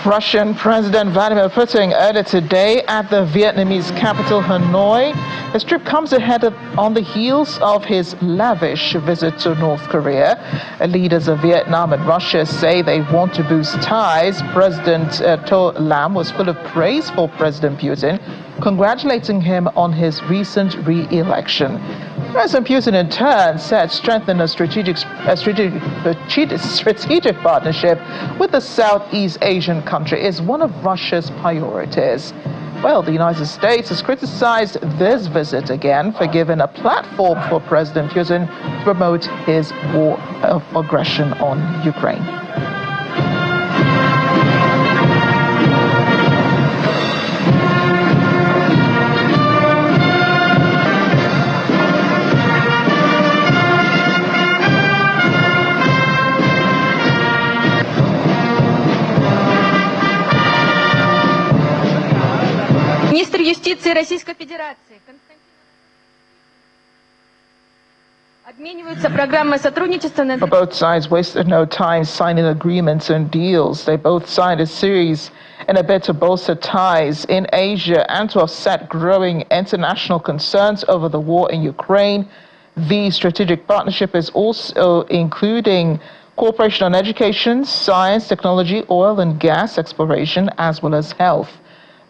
Russian President Vladimir Putin earlier today at the Vietnamese capital Hanoi. His trip comes on the heels of his lavish visit to North Korea. Leaders of Vietnam and Russia say they want to boost ties. President To Lam was full of praise for President Putin, congratulating him on his recent re-election. President Putin, in turn, said strengthen a strategic partnership with the Southeast Asian country is one of Russia's priorities. Well, the United States has criticized this visit again for giving a platform for President Putin to promote his war of aggression on Ukraine. Министр юстиции Российской Федерации обмениваются программой сотрудничества. Both sides wasted no time signing agreements and deals. They both signed a series in a bid to bolster ties in Asia and to offset growing international concerns over the war in Ukraine. The strategic partnership is also including cooperation on education, science, technology, oil and gas exploration, as well as health.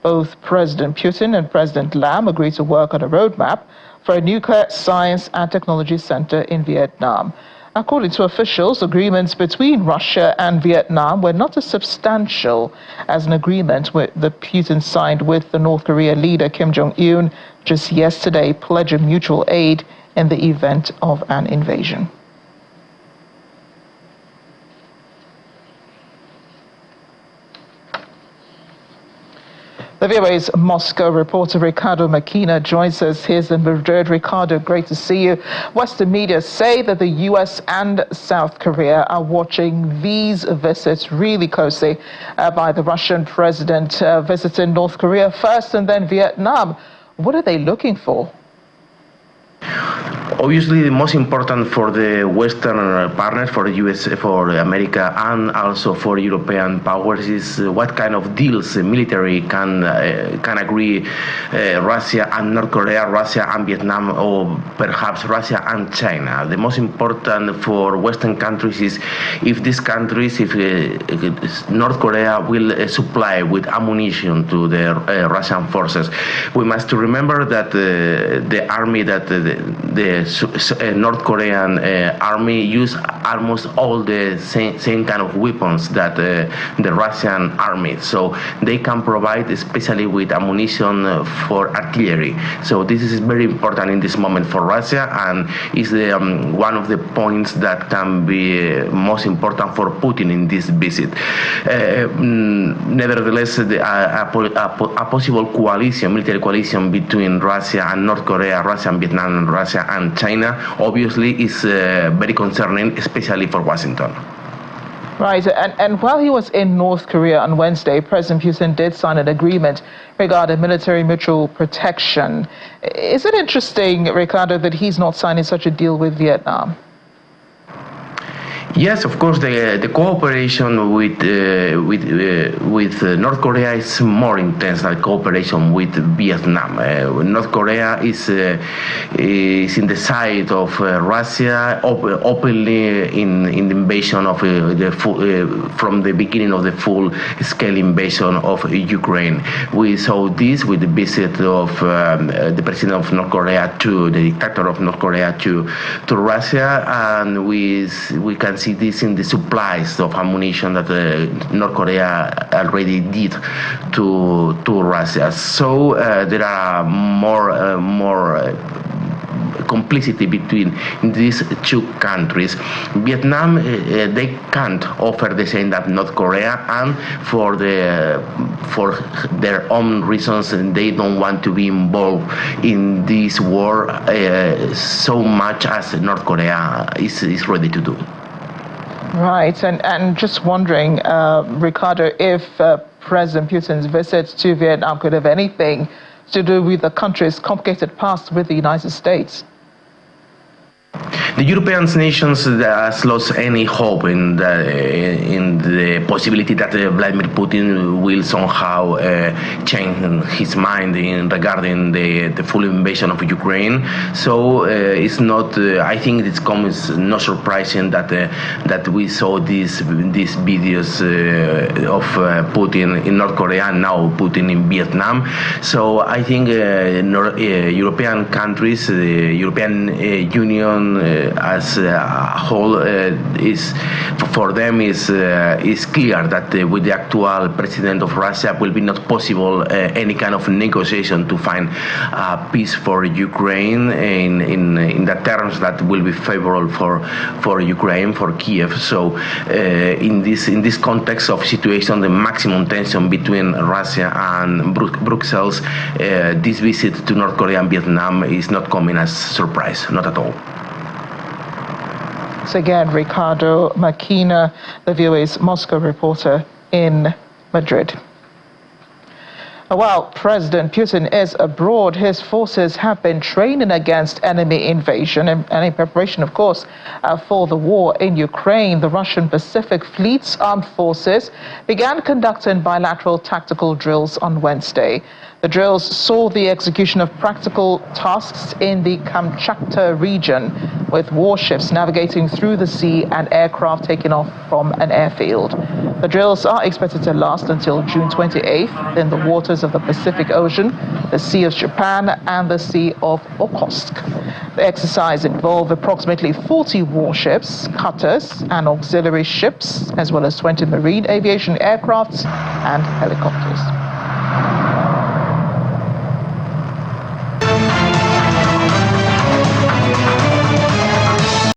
Both President Putin and President Lam agreed to work on a roadmap for a nuclear science and technology center in Vietnam. According to officials, agreements between Russia and Vietnam were not as substantial as an agreement that Putin signed with the North Korea leader Kim Jong-un just yesterday, pledging mutual aid in the event of an invasion. The VOA's Moscow reporter Ricardo Makina joins us. Here's in Madrid. Ricardo, great to see you. Western media say that the U.S. and South Korea are watching these visits really closely by the Russian president visiting North Korea first and then Vietnam. What are they looking for? Obviously, the most important for the Western partners, for the US, for America, and also for European powers is what kind of deals the military can agree Russia and North Korea, Russia and Vietnam, or perhaps Russia and China. The most important for Western countries is if these countries, if North Korea will supply with ammunition to the Russian forces. We must remember that the army that the North Korean army use almost all the same kind of weapons that the Russian army. So they can provide, especially with ammunition for artillery. So this is very important in this moment for Russia, and is one of the points that can be most important for Putin in this visit. Nevertheless, a possible coalition, military coalition between Russia and North Korea, Russia and Vietnam, Russia and China, obviously is very concerning, especially for Washington. Right, and while he was in North Korea on Wednesday, President Putin did sign an agreement regarding military mutual protection. Is it interesting, Ricardo, that he's not signing such a deal with Vietnam? Yes, of course, the cooperation with North Korea is more intense than cooperation with Vietnam. North Korea is in the side of Russia openly in the invasion of from the beginning of the full-scale invasion of Ukraine. We saw this with the visit of the president of North Korea the dictator of North Korea to Russia, and we can see this in the supplies of ammunition that North Korea already did to Russia. So there are more complicity between these two countries. Vietnam, they can't offer the same that North Korea, and for their own reasons, they don't want to be involved in this war so much as North Korea is ready to do. Right, and just wondering, Ricardo, if President Putin's visit to Vietnam could have anything to do with the country's complicated past with the United States. The European nations has lost any hope in the possibility that Vladimir Putin will somehow change his mind regarding the full invasion of Ukraine. So it's not. I think it comes not surprising that we saw these videos of Putin in North Korea and now Putin in Vietnam. So I think European countries, the European Union as a whole, is for them is clear that with the actual president of Russia will be not possible any kind of negotiation to find peace for Ukraine in the terms that will be favorable for Ukraine, for Kiev. So in this context of situation, the maximum tension between Russia and Brussels, this visit to North Korea and Vietnam is not coming as a surprise, not at all. So again, Ricardo Makina, the VOA's Moscow reporter in Madrid. While President Putin is abroad, his forces have been training against enemy invasion and in preparation, of course, for the war in Ukraine. The Russian Pacific Fleet's armed forces began conducting bilateral tactical drills on Wednesday. The drills saw the execution of practical tasks in the Kamchatka region, with warships navigating through the sea and aircraft taking off from an airfield. The drills are expected to last until June 28th in the waters of the Pacific Ocean, the Sea of Japan, and the Sea of Okhotsk. The exercise involved approximately 40 warships, cutters, and auxiliary ships, as well as 20 marine aviation aircrafts and helicopters.